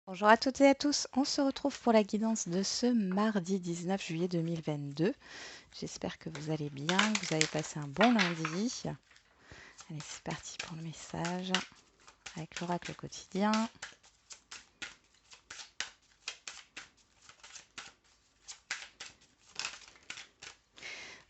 Bonjour à toutes et à tous, on se retrouve pour la guidance de ce mardi 19 juillet 2022. J'espère que vous allez bien, que vous avez passé un bon lundi. Allez, c'est parti pour le message avec l'oracle quotidien.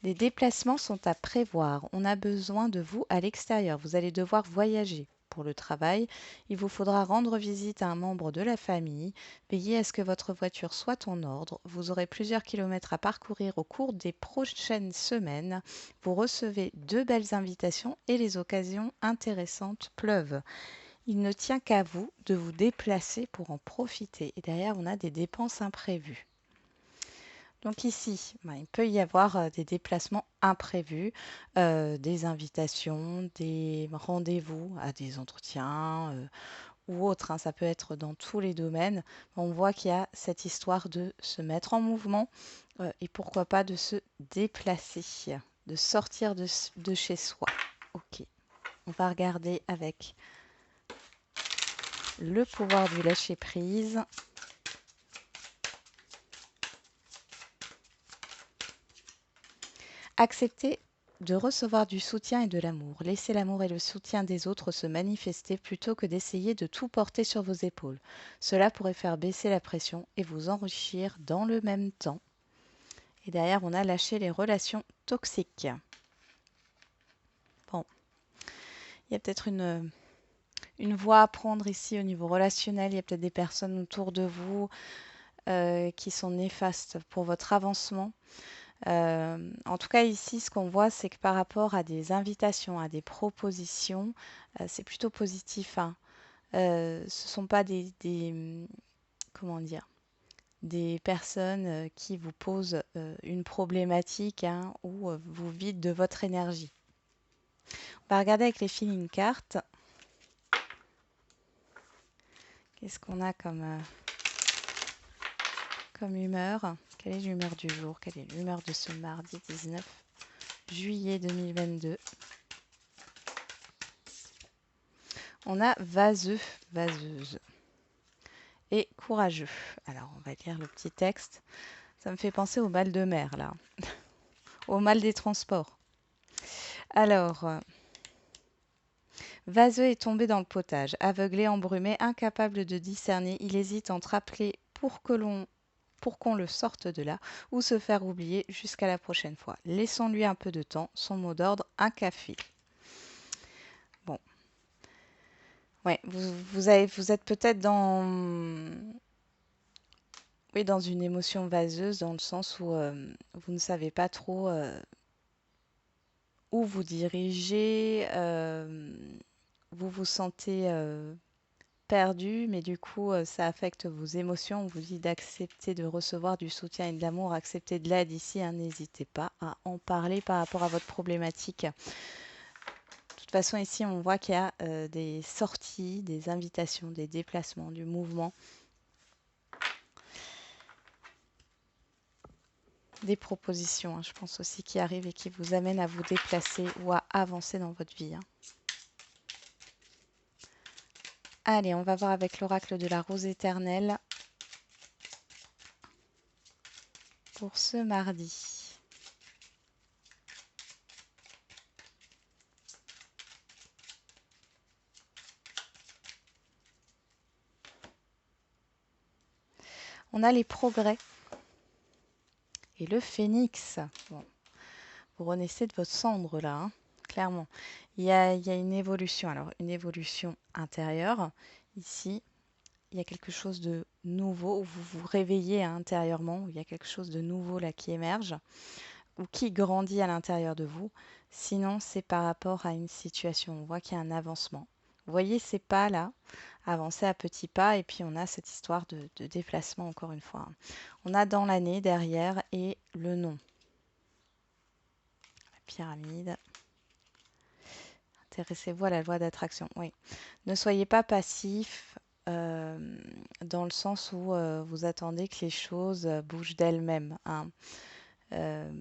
Des déplacements sont à prévoir. On a besoin de vous à l'extérieur. Vous allez devoir voyager. Pour le travail, il vous faudra rendre visite à un membre de la famille. Veillez à ce que votre voiture soit en ordre. Vous aurez plusieurs kilomètres à parcourir au cours des prochaines semaines. Vous recevez deux belles invitations et les occasions intéressantes pleuvent. Il ne tient qu'à vous de vous déplacer pour en profiter. Et derrière, on a des dépenses imprévues. Donc ici, il peut y avoir des déplacements imprévus, des invitations, des rendez-vous à des entretiens ou autres, hein. Ça peut être dans tous les domaines. On voit qu'il y a cette histoire de se mettre en mouvement et pourquoi pas de se déplacer, de sortir de chez soi. Ok, on va regarder avec le pouvoir du lâcher-prise. Accepter de recevoir du soutien et de l'amour. Laissez l'amour et le soutien des autres se manifester plutôt que d'essayer de tout porter sur vos épaules. Cela pourrait faire baisser la pression et vous enrichir dans le même temps. Et derrière, on a lâché les relations toxiques. Bon, il y a peut-être une voie à prendre ici au niveau relationnel. Il y a peut-être des personnes autour de vous qui sont néfastes pour votre avancement. En tout cas, ici, ce qu'on voit, c'est que par rapport à des invitations, à des propositions, c'est plutôt positif, hein. Ce ne sont pas comment dire, des personnes qui vous posent une problématique, hein, ou vous vident de votre énergie. On va regarder avec les feeling cards. Qu'est-ce qu'on a comme humeur? Quelle est l'humeur du jour? Quelle est l'humeur de ce mardi 19 juillet 2022? On a vaseux, vaseuse et courageux. Alors, on va lire le petit texte. Ça me fait penser au mal de mer, là, au mal des transports. Alors, vaseux est tombé dans le potage, aveuglé, embrumé, incapable de discerner. Il hésite entre appeler pour qu'on le sorte de là ou se faire oublier jusqu'à la prochaine fois. Laissons-lui un peu de temps. Son mot d'ordre, un café. Bon, ouais, vous êtes peut-être oui, dans une émotion vaseuse, dans le sens où vous ne savez pas trop où vous dirigez, vous vous sentez perdu, mais du coup, ça affecte vos émotions. On vous dit d'accepter de recevoir du soutien et de l'amour, accepter de l'aide ici, hein, n'hésitez pas à en parler par rapport à votre problématique. De toute façon, ici, on voit qu'il y a des sorties, des invitations, des déplacements, du mouvement, des propositions, hein, je pense aussi, qui arrivent et qui vous amènent à vous déplacer ou à avancer dans votre vie, hein. Allez, on va voir avec l'oracle de la rose éternelle pour ce mardi. On a les progrès et le phénix. Bon, vous renaissez de votre cendre là, hein, clairement. Il y a une évolution. Alors, une évolution intérieure. Ici, il y a quelque chose de nouveau, où vous vous réveillez, hein, intérieurement, où il y a quelque chose de nouveau là qui émerge, ou qui grandit à l'intérieur de vous. Sinon, c'est par rapport à une situation. On voit qu'il y a un avancement. Vous voyez ces pas là, avancer à petits pas, et puis on a cette histoire de déplacement encore une fois, hein. On a dans l'année derrière et le nom. La pyramide. Intéressez-vous à la loi d'attraction. Oui. Ne soyez pas passif dans le sens où vous attendez que les choses bougent d'elles-mêmes, hein. Euh,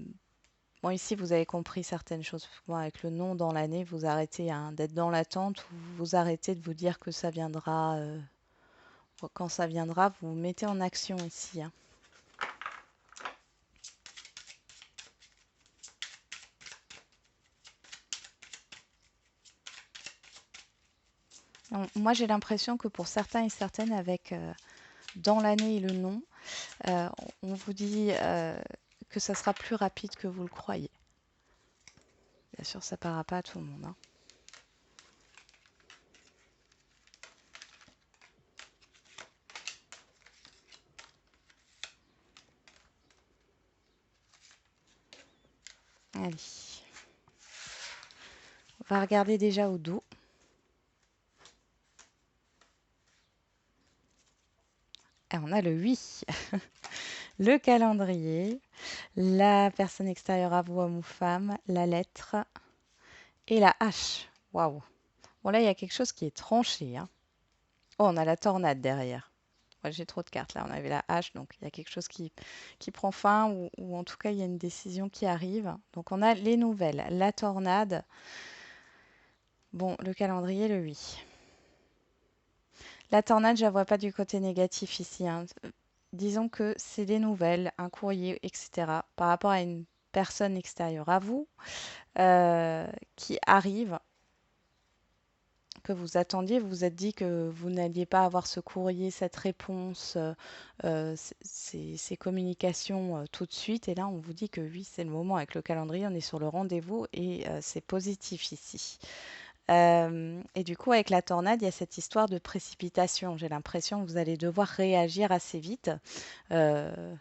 bon, ici, vous avez compris certaines choses. Bon, avec le nom dans l'année, vous arrêtez, hein, d'être dans l'attente ou vous arrêtez de vous dire que ça viendra Quand ça viendra, vous vous mettez en action ici, hein. Moi, j'ai l'impression que pour certains et certaines, avec dans l'année et le nom, on vous dit que ça sera plus rapide que vous le croyez. Bien sûr, ça ne parlera pas à tout le monde, hein. Allez, on va regarder déjà au dos. Et on a le 8, le calendrier, la personne extérieure à vous, homme ou femme, la lettre et la hache. Waouh! Bon, là, il y a quelque chose qui est tranché, hein. Oh, on a la tornade derrière. Ouais, j'ai trop de cartes là. On avait la hache, donc il y a quelque chose qui prend fin ou en tout cas, il y a une décision qui arrive. Donc, on a les nouvelles, la tornade. Bon, le calendrier, le 8. La tornade, je la vois pas du côté négatif ici, hein. Disons que c'est des nouvelles, un courrier, etc. par rapport à une personne extérieure à vous euh, qui arrive, que vous attendiez. Vous vous êtes dit que vous n'alliez pas avoir ce courrier, cette réponse, ces communications tout de suite. Et là, on vous dit que oui, c'est le moment avec le calendrier, on est sur le rendez-vous et c'est positif ici. Et du coup, avec la tornade, il y a cette histoire de précipitation. J'ai l'impression que vous allez devoir réagir assez vite, euh,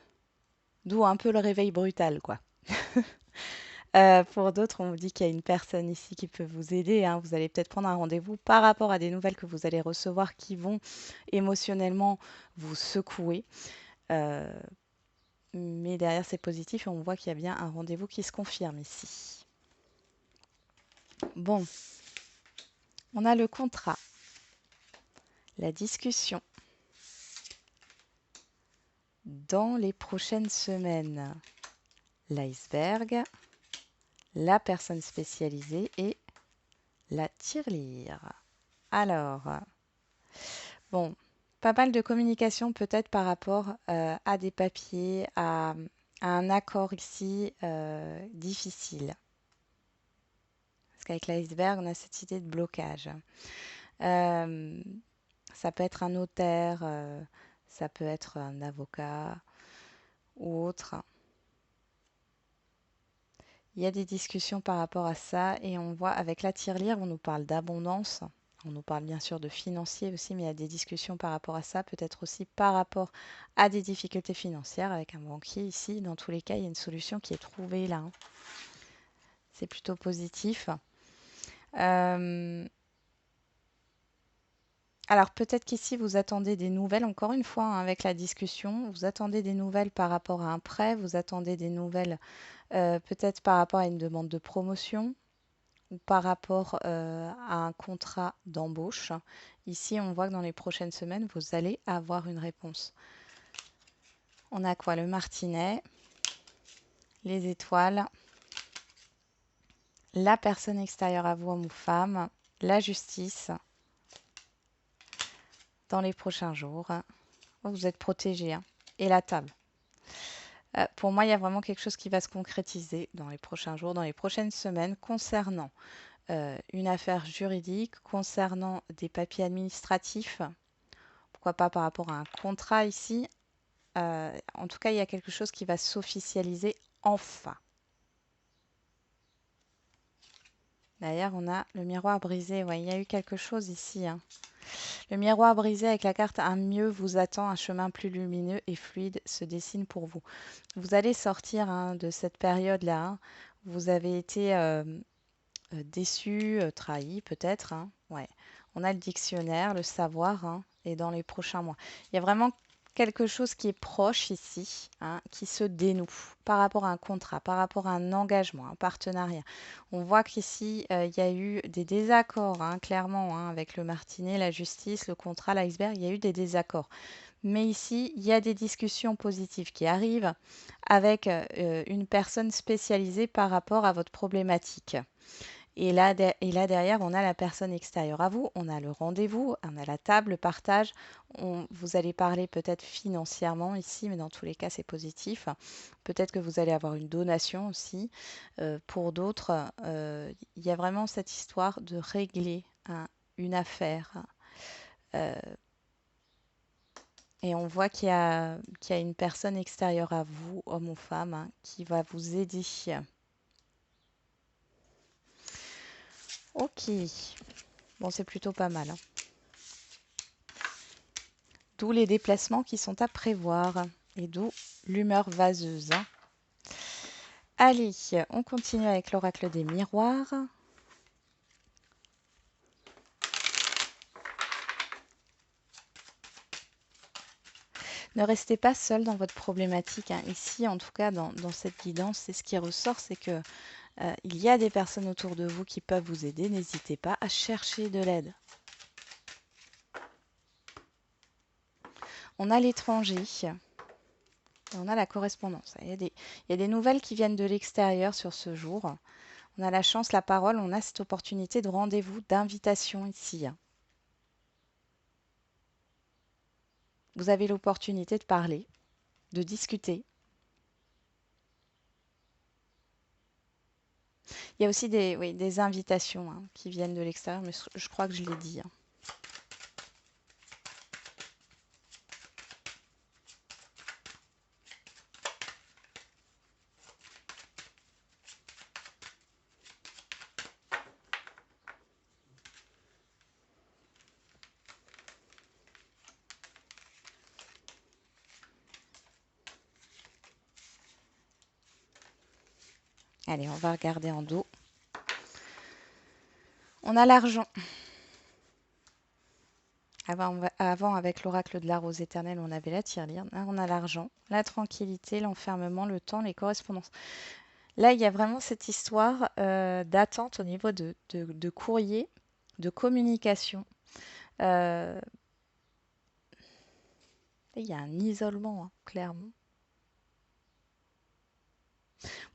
d'où un peu le réveil brutal, quoi. Pour d'autres, on vous dit qu'il y a une personne ici qui peut vous aider, hein. Vous allez peut-être prendre un rendez-vous par rapport à des nouvelles que vous allez recevoir qui vont émotionnellement vous secouer. Euh, mais derrière, c'est positif et on voit qu'il y a bien un rendez-vous qui se confirme ici. Bon, on a le contrat, la discussion dans les prochaines semaines, l'iceberg, la personne spécialisée et la tirelire. Alors, bon, pas mal de communication peut-être par rapport à des papiers, à un accord ici difficile. Parce qu'avec l'iceberg, on a cette idée de blocage. Euh, Ça peut être un notaire, ça peut être un avocat ou autre. Il y a des discussions par rapport à ça et on voit avec la tirelire, on nous parle d'abondance. On nous parle bien sûr de financier aussi, mais il y a des discussions par rapport à ça, peut-être aussi par rapport à des difficultés financières avec un banquier ici. Dans tous les cas, il y a une solution qui est trouvée là, hein. C'est plutôt positif. Euh, alors peut-être qu'ici, vous attendez des nouvelles, encore une fois, hein, avec la discussion. Vous attendez des nouvelles par rapport à un prêt, vous attendez des nouvelles peut-être par rapport à une demande de promotion ou par rapport à un contrat d'embauche. Ici, on voit que dans les prochaines semaines, vous allez avoir une réponse. On a quoi? Le martinet, les étoiles, la personne extérieure à vous, homme ou femme, la justice dans les prochains jours. Oh, vous êtes protégé, hein. Et la table. Pour moi, il y a vraiment quelque chose qui va se concrétiser dans les prochains jours, dans les prochaines semaines, concernant une affaire juridique, concernant des papiers administratifs, pourquoi pas par rapport à un contrat ici. En tout cas, il y a quelque chose qui va s'officialiser enfin. D'ailleurs, on a le miroir brisé. Ouais, il y a eu quelque chose ici, hein. Le miroir brisé avec la carte un mieux vous attend, un chemin plus lumineux et fluide se dessine pour vous. Vous allez sortir, hein, de cette période-là, hein. Vous avez été déçu, trahi peut-être, hein. Ouais. On a le dictionnaire, le savoir, hein, et dans les prochains mois. Il y a vraiment quelque chose qui est proche ici, hein, qui se dénoue par rapport à un contrat, par rapport à un engagement, un partenariat. On voit qu'ici, il y a eu des désaccords, hein, clairement, hein, avec le martinet, la justice, le contrat, l'iceberg, il y a eu des désaccords. Mais ici, il y a des discussions positives qui arrivent avec une personne spécialisée par rapport à votre problématique. Et là, derrière, on a la personne extérieure à vous, on a le rendez-vous, on a la table, le partage. Vous allez parler peut-être financièrement ici, mais dans tous les cas, c'est positif. Peut-être que vous allez avoir une donation aussi. Pour d'autres, il y a vraiment cette histoire de régler une affaire. Euh, et on voit qu'il y a une personne extérieure à vous, homme ou femme, hein, qui va vous aider. Ok, bon, c'est plutôt pas mal, hein. D'où les déplacements qui sont à prévoir et d'où l'humeur vaseuse, hein. Allez, on continue avec l'oracle des miroirs. Ne restez pas seul dans votre problématique, hein. Ici, en tout cas, dans cette guidance, c'est ce qui ressort, c'est que il y a des personnes autour de vous qui peuvent vous aider. N'hésitez pas à chercher de l'aide. On a l'étranger et on a la correspondance. Il y a des nouvelles qui viennent de l'extérieur sur ce jour. On a la chance, la parole, on a cette opportunité de rendez-vous, d'invitation ici. Vous avez l'opportunité de parler, de discuter. Il y a aussi oui, des invitations, hein, qui viennent de l'extérieur, mais je crois que je l'ai dit, hein. Allez, on va regarder en dos. On a l'argent. Avant, avec l'oracle de la rose éternelle, on avait la tirelire. Là, on a l'argent, la tranquillité, l'enfermement, le temps, les correspondances. Là, il y a vraiment cette histoire d'attente au niveau de courrier, de communication. Euh, il y a un isolement, hein, clairement.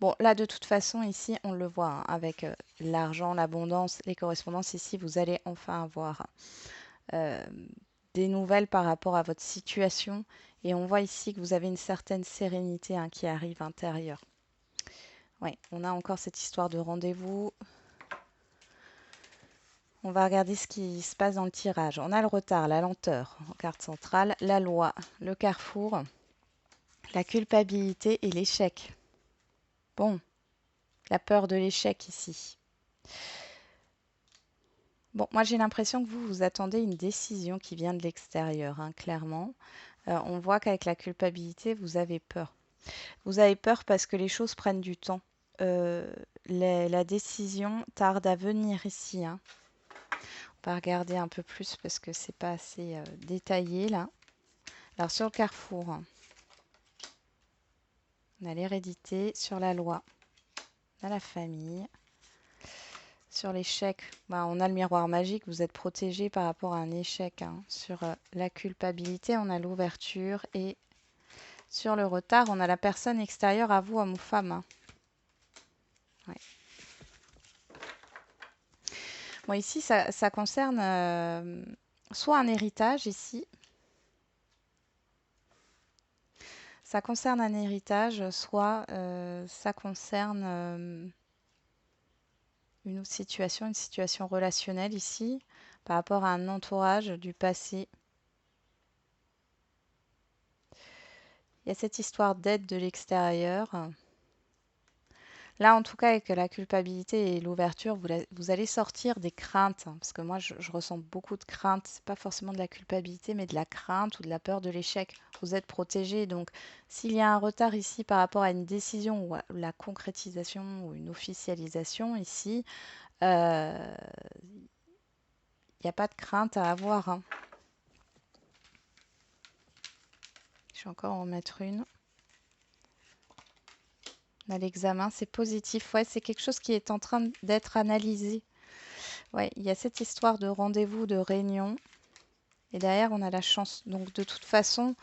Bon, là, de toute façon, ici, on le voit, hein, avec l'argent, l'abondance, les correspondances. Ici, vous allez enfin avoir euh, des nouvelles par rapport à votre situation. Et on voit ici que vous avez une certaine sérénité, hein, qui arrive intérieure. Oui, on a encore cette histoire de rendez-vous. On va regarder ce qui se passe dans le tirage. On a le retard, la lenteur en carte centrale, la loi, le carrefour, la culpabilité et l'échec. Bon, la peur de l'échec ici. Bon, moi j'ai l'impression que vous attendez une décision qui vient de l'extérieur, hein, clairement. On voit qu'avec la culpabilité, vous avez peur. Vous avez peur parce que les choses prennent du temps. Euh, la décision tarde à venir ici, hein. On va regarder un peu plus parce que c'est pas assez détaillé là. Alors sur le carrefour, on a l'hérédité, sur la loi, on a la famille. Sur l'échec, on a le miroir magique, vous êtes protégé par rapport à un échec, hein. Sur la culpabilité, on a l'ouverture et sur le retard, on a la personne extérieure à vous, homme ou femme, hein. Ouais. Bon, ici, ça concerne soit un héritage ici. Ça concerne un héritage, soit ça concerne une situation relationnelle ici, par rapport à un entourage du passé. Il y a cette histoire d'aide de l'extérieur. Là, en tout cas, avec la culpabilité et l'ouverture, vous allez sortir des craintes, hein, parce que moi, je ressens beaucoup de craintes. C'est pas forcément de la culpabilité, mais de la crainte ou de la peur de l'échec. Vous êtes protégé, donc s'il y a un retard ici par rapport à une décision ou à la concrétisation ou une officialisation ici, il n'y a pas de crainte à avoir, hein. Je vais encore en mettre une. On a l'examen, c'est positif. Ouais, c'est quelque chose qui est en train d'être analysé. Ouais, il y a cette histoire de rendez-vous, de réunion. Et derrière, on a la chance. Donc, de toute façon,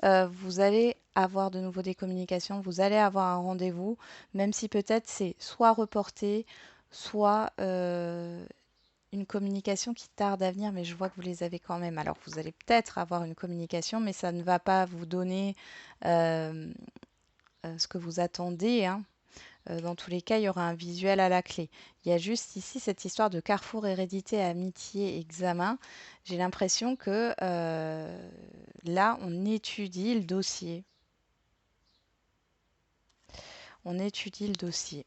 vous allez avoir de nouveau des communications. Vous allez avoir un rendez-vous, même si peut-être c'est soit reporté, soit une communication qui tarde à venir, mais je vois que vous les avez quand même. Alors, vous allez peut-être avoir une communication, mais ça ne va pas vous donner euh, ce que vous attendez, hein. Dans tous les cas, il y aura un visuel à la clé. Il y a juste ici cette histoire de carrefour hérédité, amitié, examen. J'ai l'impression que là, on étudie le dossier. On étudie le dossier,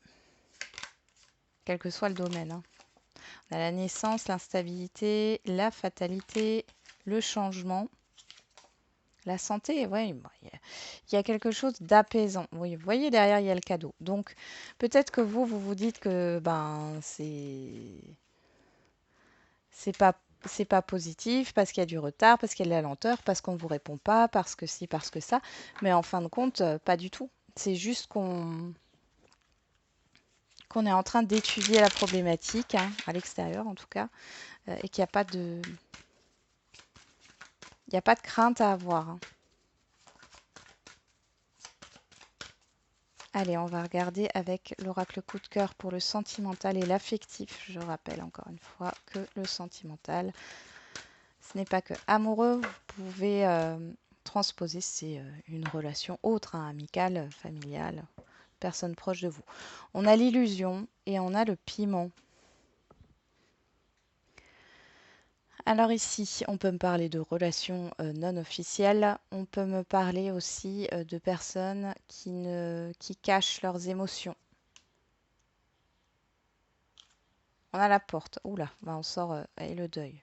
quel que soit le domaine, hein. On a la naissance, l'instabilité, la fatalité, le changement, la santé. Oui, bon, il y a quelque chose d'apaisant. Oui, vous voyez, derrière, il y a le cadeau. Donc, peut-être que vous vous dites que ben c'est pas positif parce qu'il y a du retard, parce qu'il y a de la lenteur, parce qu'on ne vous répond pas, parce que ci, parce que ça. Mais en fin de compte, pas du tout. C'est juste qu'on est en train d'étudier la problématique, hein, à l'extérieur en tout cas, et qu'il n'y a pas de, il y a pas de crainte à avoir, hein. Allez, on va regarder avec l'oracle coup de cœur pour le sentimental et l'affectif. Je rappelle encore une fois que le sentimental, ce n'est pas que amoureux. Vous pouvez transposer, c'est une relation autre, hein, amicale, familiale, personne proche de vous. On a l'illusion et on a le piment. Alors ici, on peut me parler de relations non officielles. On peut me parler aussi de personnes qui cachent leurs émotions. On a la porte. Oula, bah, on sort et le deuil.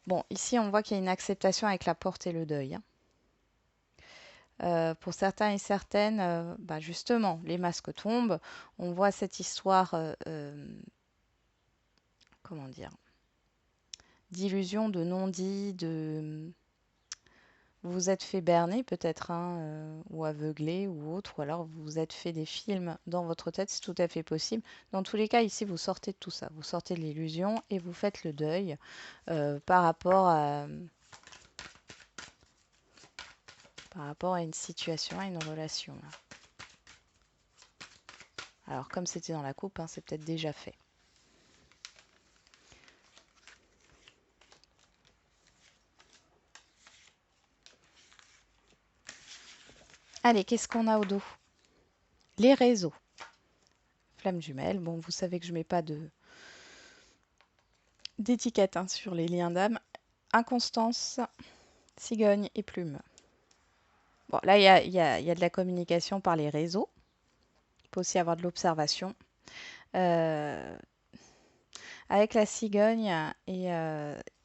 Bon, ici, on voit qu'il y a une acceptation avec la porte et le deuil, hein. Pour certains et certaines, bah, justement, les masques tombent. On voit cette histoire, comment dire, d'illusion, de non-dit, de vous vous êtes fait berner peut-être, hein, ou aveugler ou autre, ou alors vous vous êtes fait des films dans votre tête, c'est tout à fait possible. Dans tous les cas, ici, vous sortez de tout ça, vous sortez de l'illusion et vous faites le deuil par rapport à une situation, à une relation, là. Alors, comme c'était dans la coupe, hein, c'est peut-être déjà fait. Allez, qu'est-ce qu'on a au dos? Les réseaux. Flamme jumelle. Bon, vous savez que je mets pas d'étiquette, hein, sur les liens d'âme. Inconstance, cigogne et plume. Bon, là, il y a de la communication par les réseaux. Il peut aussi avoir de l'observation. Euh, avec la cigogne, et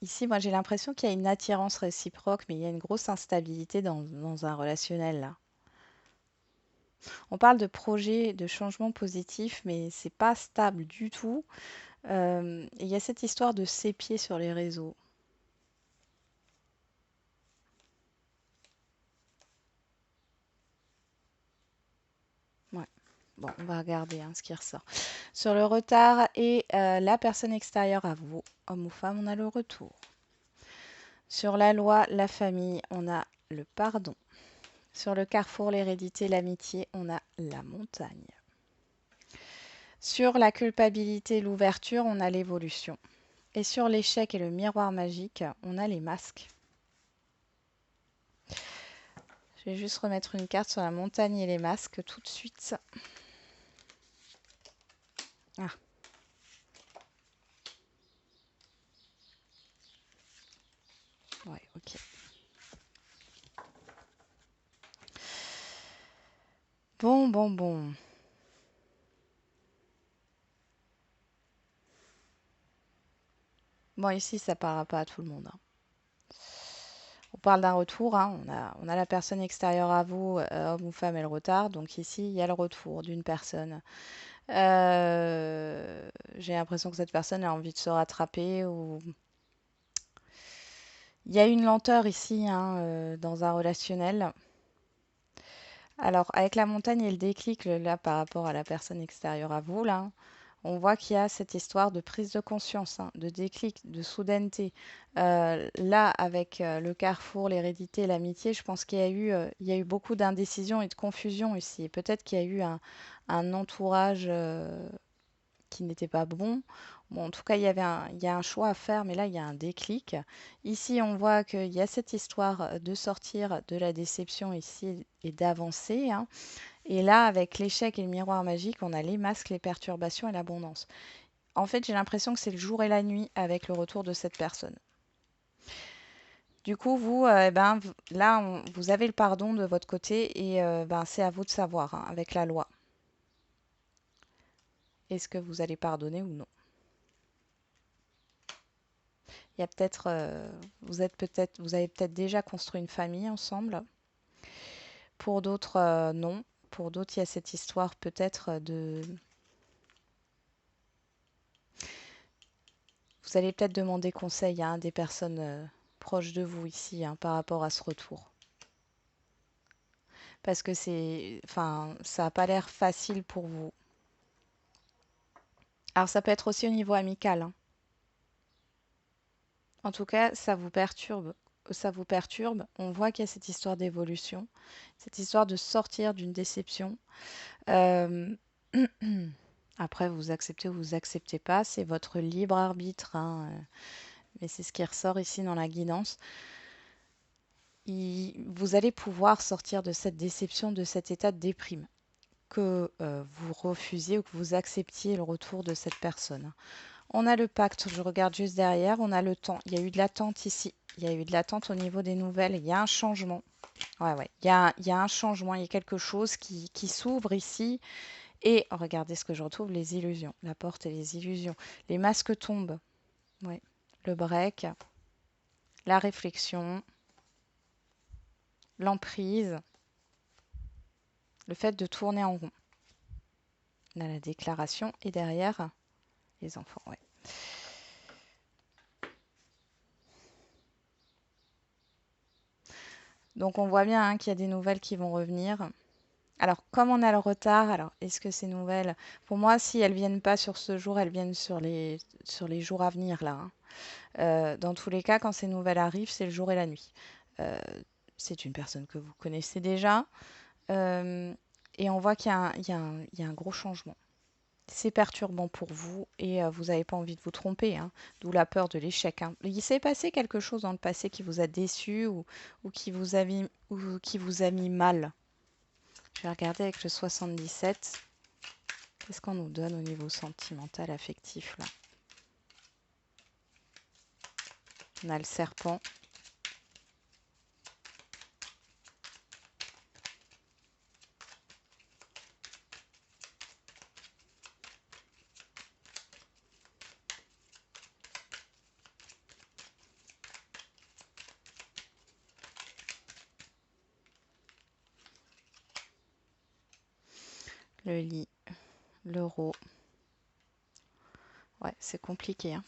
ici, moi, j'ai l'impression qu'il y a une attirance réciproque, mais il y a une grosse instabilité dans un relationnel, là. On parle de projet de changement positif, mais c'est pas stable du tout. Il y a cette histoire de sépier sur les réseaux. Ouais. Bon, on va regarder, hein, ce qui ressort. Sur le retard et la personne extérieure à vous, homme ou femme, on a le retour. Sur la loi, la famille, on a le pardon. Sur le carrefour, l'hérédité, l'amitié, on a la montagne. Sur la culpabilité, l'ouverture, on a l'évolution. Et sur l'échec et le miroir magique, on a les masques. Je vais juste remettre une carte sur la montagne et les masques tout de suite. Ah, ouais, ok. Bon, bon, bon. Bon, ici, ça parlera pas à tout le monde, hein. On parle d'un retour, hein. On a la personne extérieure à vous, homme ou femme, et le retard. Donc ici, il y a le retour d'une personne. J'ai l'impression que cette personne a envie de se rattraper ou il y a une lenteur ici, hein, dans un relationnel. Alors, avec la montagne et le déclic, là, par rapport à la personne extérieure à vous, là, On voit qu'il y a cette histoire de prise de conscience, hein, de déclic, de soudaineté. Là, avec le carrefour, l'hérédité, l'amitié, je pense il y a eu beaucoup d'indécision et de confusion ici. Peut-être qu'il y a eu un entourage qui n'était pas bon. Bon, en tout cas, il y a un choix à faire, mais là, il y a un déclic. Ici, on voit qu'il y a cette histoire de sortir de la déception ici et d'avancer, hein. Et là, avec l'échec et le miroir magique, on a les masques, les perturbations et l'abondance. En fait, j'ai l'impression que c'est le jour et la nuit avec le retour de cette personne. Du coup, vous, là, vous avez le pardon de votre côté et c'est à vous de savoir, hein, avec la loi. Est-ce que vous allez pardonner ou non? Il y a peut-être, vous avez peut-être déjà construit une famille ensemble. Pour d'autres, non. Pour d'autres, il y a cette histoire peut-être de... Vous allez peut-être demander conseil à un des personnes proches de vous ici, hein, par rapport à ce retour. Parce que enfin, ça n'a pas l'air facile pour vous. Alors ça peut être aussi au niveau amical, hein. En tout cas, ça vous perturbe. Ça vous perturbe. On voit qu'il y a cette histoire d'évolution, cette histoire de sortir d'une déception. Euh, Après, vous acceptez ou vous acceptez pas, c'est votre libre arbitre, hein, mais c'est ce qui ressort ici dans la guidance. Vous allez pouvoir sortir de cette déception, de cet état de déprime, que vous refusiez ou que vous acceptiez le retour de cette personne. On a le pacte, je regarde juste derrière, on a le temps. Il y a eu de l'attente ici. Il y a eu de l'attente au niveau des nouvelles. Il y a un changement. Ouais, ouais. Il y a un changement. Il y a quelque chose qui s'ouvre ici. Et regardez ce que je retrouve, les illusions. La porte et les illusions. Les masques tombent. Ouais. Le break, la réflexion, l'emprise, le fait de tourner en rond. On a la déclaration et derrière, les enfants. Ouais. Donc on voit bien, hein, qu'il y a des nouvelles qui vont revenir. Alors, comme on a le retard, alors est-ce que ces nouvelles, pour moi, si elles viennent pas sur ce jour, elles viennent sur les jours à venir là, hein. Dans tous les cas, quand ces nouvelles arrivent, c'est le jour et la nuit. Euh, c'est une personne que vous connaissez déjà, euh, et on voit qu'il y a il y a un gros changement. C'est perturbant pour vous et vous n'avez pas envie de vous tromper, hein, d'où la peur de l'échec, hein. Il s'est passé quelque chose dans le passé qui vous a déçu ou ou qui vous a mis mal. Je vais regarder avec le 77. Qu'est-ce qu'on nous donne au niveau sentimental, affectif là? On a le serpent. Le lit, l'euro. Ouais, c'est compliqué, hein.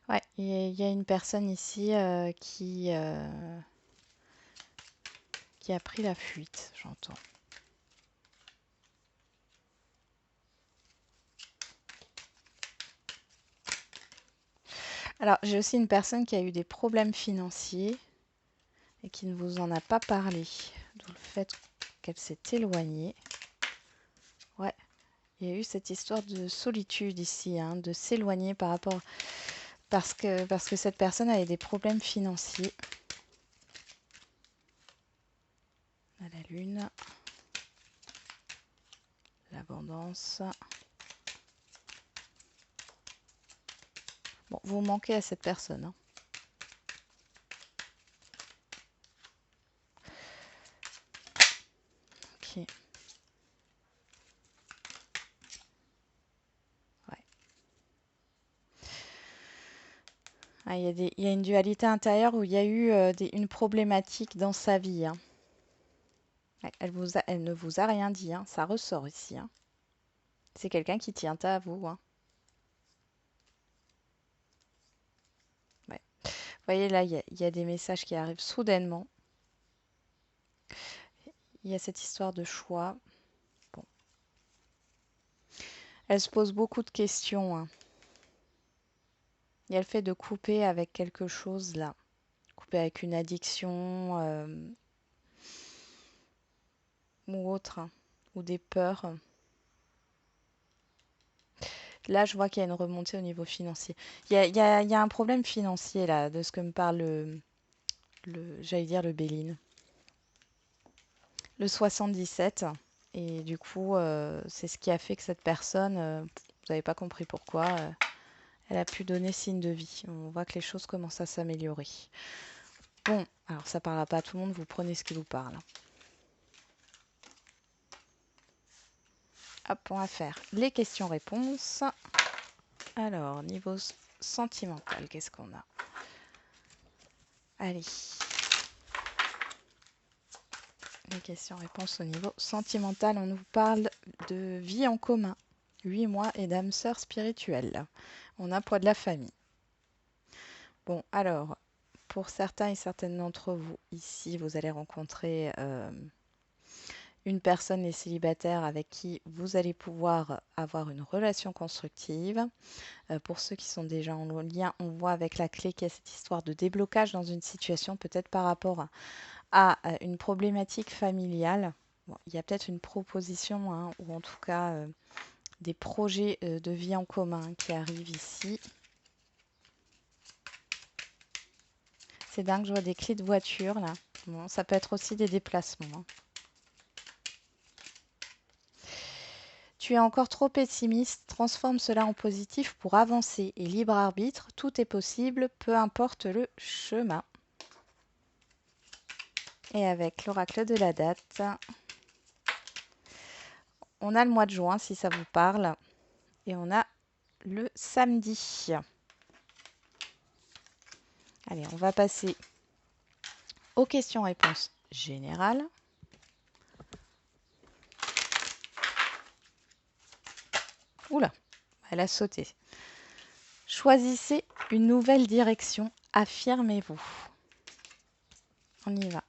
Ouais, il y a une personne ici qui a pris la fuite, j'entends. Alors, j'ai aussi une personne qui a eu des problèmes financiers et qui ne vous en a pas parlé. D'où le fait qu'elle s'est éloignée. Ouais, il y a eu cette histoire de solitude ici, hein, de s'éloigner par rapport... parce que cette personne avait des problèmes financiers. À la lune, l'abondance. Bon, vous manquez à cette personne, hein. Ok. Ouais. Ah, il y a une dualité intérieure où il y a eu une problématique dans sa vie, hein. Ouais, elle ne vous a rien dit, hein. Ça ressort ici, hein. C'est quelqu'un qui tient à vous, hein. Ouais. Vous voyez là, il y a des messages qui arrivent soudainement. Il y a cette histoire de choix. Bon. Elle se pose beaucoup de questions, hein. Il y a le fait de couper avec quelque chose là. Couper avec une addiction ou autre, hein, ou des peurs. Là, je vois qu'il y a une remontée au niveau financier. Il y a un problème financier là, de ce que me parle j'allais dire le Béline. Le 77. Et du coup, c'est ce qui a fait que cette personne, vous n'avez pas compris pourquoi, elle a pu donner signe de vie. On voit que les choses commencent à s'améliorer. Bon, alors ça ne parlera pas à tout le monde, vous prenez ce qui vous parle. Hop, on va faire les questions-réponses. Alors, niveau sentimental, qu'est-ce qu'on a? Allez. Les questions-réponses au niveau sentimental, on nous parle de vie en commun. 8 mois et d'âme sœur spirituelle. On a poids de la famille. Bon, alors, pour certains et certaines d'entre vous, ici, vous allez rencontrer une personne, les célibataires, avec qui vous allez pouvoir avoir une relation constructive. Pour ceux qui sont déjà en lien, on voit avec la clé qu'il y a cette histoire de déblocage dans une situation, peut-être par rapport à une problématique familiale. Bon, il y a peut-être une proposition, hein, ou en tout cas des projets de vie en commun qui arrivent ici. C'est dingue, je vois des clés de voiture là. Bon, ça peut être aussi des déplacements, hein. Tu es encore trop pessimiste, transforme cela en positif pour avancer et libre arbitre, tout est possible, peu importe le chemin. Et avec l'oracle de la date, on a le mois de juin si ça vous parle, et on a le samedi. Allez, on va passer aux questions-réponses générales. Oula, elle a sauté. Choisissez une nouvelle direction, affirmez-vous. On y va.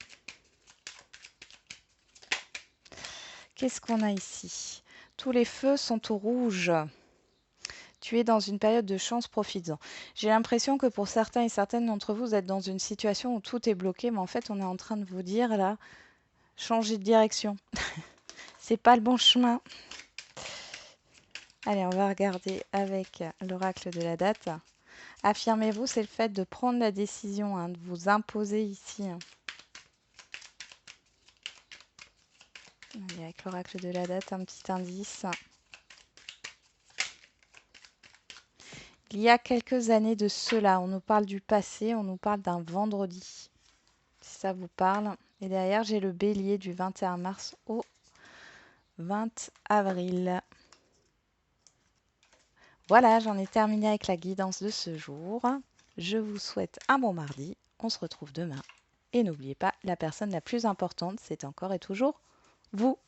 Qu'est-ce qu'on a ici? Tous les feux sont au rouge. Tu es dans une période de chance, profites-en. J'ai l'impression que pour certains et certaines d'entre vous, vous êtes dans une situation où tout est bloqué, mais en fait, on est en train de vous dire là, changez de direction. C'est pas le bon chemin. Allez, on va regarder avec l'oracle de la date. Affirmez-vous, c'est le fait de prendre la décision, hein, de vous imposer ici. Allez, avec l'oracle de la date, un petit indice. Il y a quelques années de cela, on nous parle du passé, on nous parle d'un vendredi, si ça vous parle. Et derrière, j'ai le bélier du 21 mars au 20 avril. Voilà, j'en ai terminé avec la guidance de ce jour. Je vous souhaite un bon mardi. On se retrouve demain. Et n'oubliez pas, la personne la plus importante, c'est encore et toujours vous.